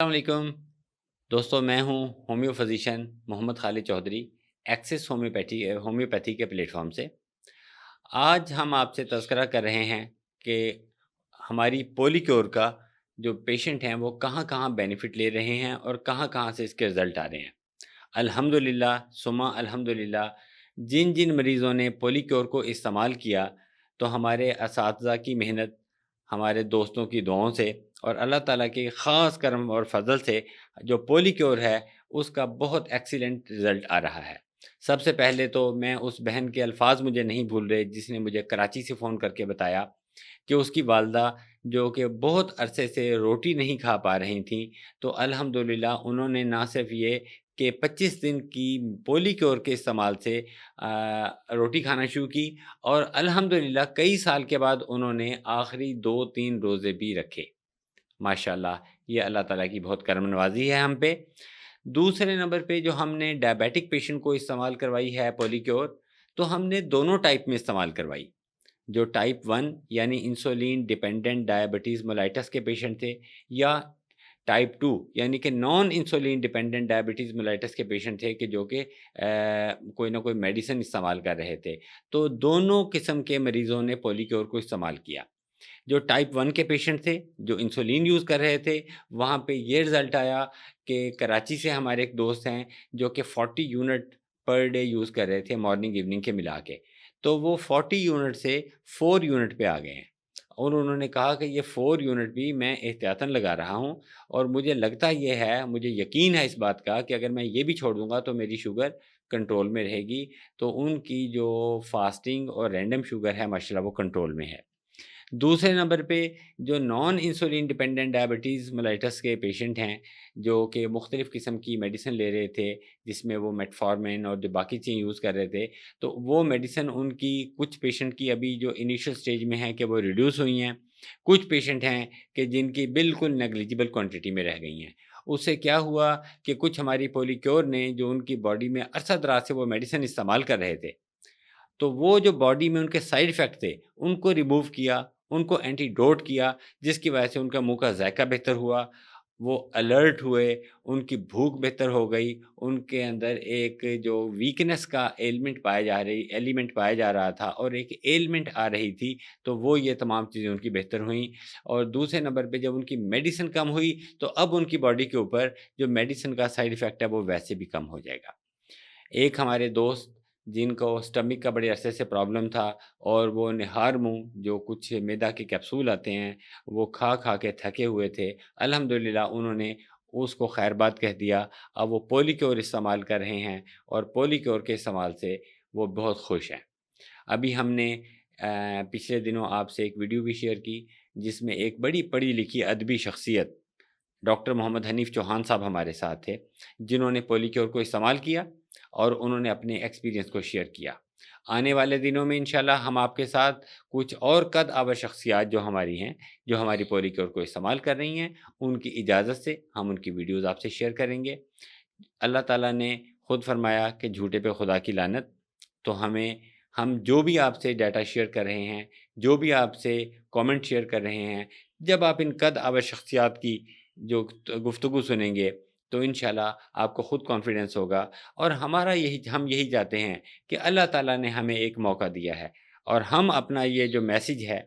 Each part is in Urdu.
السلام علیکم دوستوں، میں ہوں ہومیو فزیشین محمد خالد چودھری ایکسس ہومیوپیتھی کے پلیٹ فارم سے۔ آج ہم آپ سے تذکرہ کر رہے ہیں کہ ہماری پولی کیور کا جو پیشنٹ ہیں وہ کہاں کہاں بینیفٹ لے رہے ہیں اور کہاں کہاں سے اس کے رزلٹ آ رہے ہیں۔ الحمدللہ ثم الحمدللہ، جن جن مریضوں نے پولی کیور کو استعمال کیا تو ہمارے اساتذہ کی محنت، ہمارے دوستوں کی دعاؤں سے اور اللہ تعالیٰ کے خاص کرم اور فضل سے جو پولی کیور ہے اس کا بہت ایکسیلنٹ رزلٹ آ رہا ہے۔ سب سے پہلے تو میں اس بہن کے الفاظ مجھے نہیں بھول رہے جس نے مجھے کراچی سے فون کر کے بتایا کہ اس کی والدہ جو کہ بہت عرصے سے روٹی نہیں کھا پا رہی تھیں، تو الحمدللہ انہوں نے نہ صرف یہ کہ 25 دن کی پولی کیور کے استعمال سے روٹی کھانا شروع کی، اور الحمدللہ کئی سال کے بعد انہوں نے آخری 2-3 روزے بھی رکھے۔ ماشاءاللہ، یہ اللہ تعالیٰ کی بہت کرم نوازی ہے ہم پہ۔ دوسرے نمبر پہ جو ہم نے ڈائبیٹک پیشنٹ کو استعمال کروائی ہے پولی کیور، تو ہم نے دونوں ٹائپ میں استعمال کروائی۔ جو ٹائپ 1 یعنی انسولین ڈیپینڈنٹ ڈائبٹیز مولائٹس کے پیشنٹ تھے، یا ٹائپ 2 یعنی کہ نان انسولین ڈیپینڈنٹ ڈائبٹیز مولائٹس کے پیشنٹ تھے کہ جو کہ کوئی نہ کوئی میڈیسن استعمال کر رہے تھے، تو دونوں قسم کے مریضوں نے پولی کیور کو استعمال کیا۔ جو ٹائپ 1 کے پیشنٹ تھے جو انسولین یوز کر رہے تھے، وہاں پہ یہ رزلٹ آیا کہ کراچی سے ہمارے ایک دوست ہیں جو کہ 40 یونٹ پر ڈے یوز کر رہے تھے مارننگ ایوننگ کے ملا کے، تو وہ 40 یونٹ سے 4 یونٹ پہ آ گئے ہیں، اور انہوں نے کہا کہ یہ 4 یونٹ بھی میں احتیاطاً لگا رہا ہوں، اور مجھے لگتا یہ ہے، مجھے یقین ہے اس بات کا کہ اگر میں یہ بھی چھوڑ دوں گا تو میری شوگر کنٹرول میں رہے گی۔ تو ان کی جو فاسٹنگ اور رینڈم شوگر ہے ماشاءاللہ وہ کنٹرول میں ہے۔ دوسرے نمبر پہ جو نان انسولین ڈیپینڈنٹ ڈائبٹیز مولائٹس کے پیشنٹ ہیں جو کہ مختلف قسم کی میڈیسن لے رہے تھے، جس میں وہ میٹفارمین اور جو باقی چیزیں یوز کر رہے تھے، تو وہ میڈیسن ان کی کچھ پیشنٹ کی ابھی جو انیشل سٹیج میں ہیں کہ وہ ریڈیوس ہوئی ہیں، کچھ پیشنٹ ہیں کہ جن کی بالکل نیگلیجبل کوانٹٹی میں رہ گئی ہیں۔ اس سے کیا ہوا کہ کچھ ہماری پولی کیور نے جو ان کی باڈی میں عرصہ دراز سے وہ میڈیسن استعمال کر رہے تھے، تو وہ جو باڈی میں ان کے سائیڈ ایفیکٹ تھے ان کو ریموو کیا، ان کو اینٹی ڈوٹ کیا، جس کی وجہ سے ان کا منہ کا ذائقہ بہتر ہوا، وہ الرٹ ہوئے، ان کی بھوک بہتر ہو گئی، ان کے اندر ایک جو ویکنس کا ایلیمنٹ پایا جا رہا تھا اور ایک ایلمنٹ آ رہی تھی، تو وہ یہ تمام چیزیں ان کی بہتر ہوئیں۔ اور دوسرے نمبر پہ جب ان کی میڈیسن کم ہوئی تو اب ان کی باڈی کے اوپر جو میڈیسن کا سائیڈ ایفیکٹ ہے وہ ویسے بھی کم ہو جائے گا۔ ایک ہمارے دوست جن کو اسٹمک کا بڑے عرصے سے پرابلم تھا، اور وہ نہار منہ جو کچھ میدا کے کیپسول آتے ہیں وہ کھا کھا کے تھکے ہوئے تھے، الحمدللہ انہوں نے اس کو خیر بات کہہ دیا۔ اب وہ پولی کیور استعمال کر رہے ہیں اور پولی کیور کے استعمال سے وہ بہت خوش ہیں۔ ابھی ہم نے پچھلے دنوں آپ سے ایک ویڈیو بھی شیئر کی جس میں ایک بڑی پڑھی لکھی ادبی شخصیت ڈاکٹر محمد حنیف چوہان صاحب ہمارے ساتھ تھے، جنہوں نے پولی کیور کو استعمال کیا اور انہوں نے اپنے ایکسپیرینس کو شیئر کیا۔ آنے والے دنوں میں انشاءاللہ ہم آپ کے ساتھ کچھ اور قد آور شخصیات جو ہماری ہیں، جو ہماری پولی کیور کو استعمال کر رہی ہیں، ان کی اجازت سے ہم ان کی ویڈیوز آپ سے شیئر کریں گے۔ اللہ تعالیٰ نے خود فرمایا کہ جھوٹے پہ خدا کی لعنت، تو ہم جو بھی آپ سے ڈیٹا شیئر کر رہے ہیں، جو بھی آپ سے کامنٹ شیئر کر رہے ہیں، جب آپ ان قد آور شخصیات کی جو گفتگو سنیں گے تو انشاءاللہ آپ کو خود کانفیڈنس ہوگا، اور ہم یہی چاہتے ہیں کہ اللہ تعالیٰ نے ہمیں ایک موقع دیا ہے، اور ہم اپنا یہ جو میسیج ہے،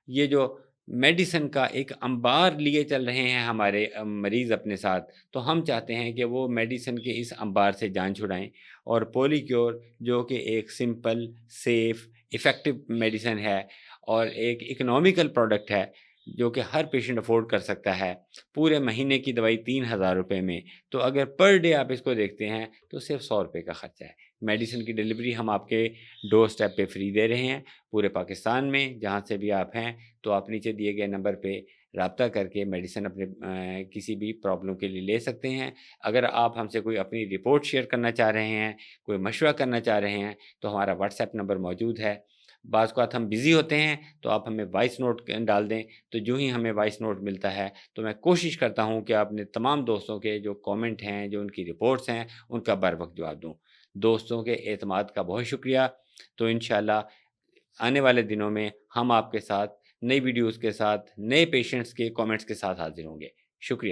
یہ جو میڈیسن کا ایک انبار لیے چل رہے ہیں ہمارے مریض اپنے ساتھ، تو ہم چاہتے ہیں کہ وہ میڈیسن کے اس انبار سے جان چھڑائیں، اور پولی کیور جو کہ ایک سمپل، سیف، ایفیکٹو میڈیسن ہے اور ایک اکنامیکل پروڈکٹ ہے جو کہ ہر پیشنٹ افورڈ کر سکتا ہے، پورے مہینے کی دوائی 3,000 روپے میں، تو اگر پر ڈے آپ اس کو دیکھتے ہیں تو صرف 100 روپے کا خرچہ ہے۔ میڈیسن کی ڈیلیوری ہم آپ کے ڈور سٹیپ پہ فری دے رہے ہیں پورے پاکستان میں، جہاں سے بھی آپ ہیں تو آپ نیچے دیے گئے نمبر پہ رابطہ کر کے میڈیسن اپنے کسی بھی پرابلم کے لیے لے سکتے ہیں۔ اگر آپ ہم سے کوئی اپنی رپورٹ شیئر کرنا چاہ رہے ہیں، کوئی مشورہ کرنا چاہ رہے ہیں، تو ہمارا واٹس ایپ نمبر موجود ہے۔ بعض اوقات ہم بزی ہوتے ہیں تو آپ ہمیں وائس نوٹ ڈال دیں، تو جو ہی ہمیں وائس نوٹ ملتا ہے تو میں کوشش کرتا ہوں کہ اپنے تمام دوستوں کے جو کامنٹ ہیں، جو ان کی رپورٹس ہیں، ان کا بر وقت جواب دوں۔ دوستوں کے اعتماد کا بہت شکریہ۔ تو انشاءاللہ آنے والے دنوں میں ہم آپ کے ساتھ نئی ویڈیوز کے ساتھ، نئے پیشنٹس کے کامنٹس کے ساتھ حاضر ہوں گے۔ شکریہ۔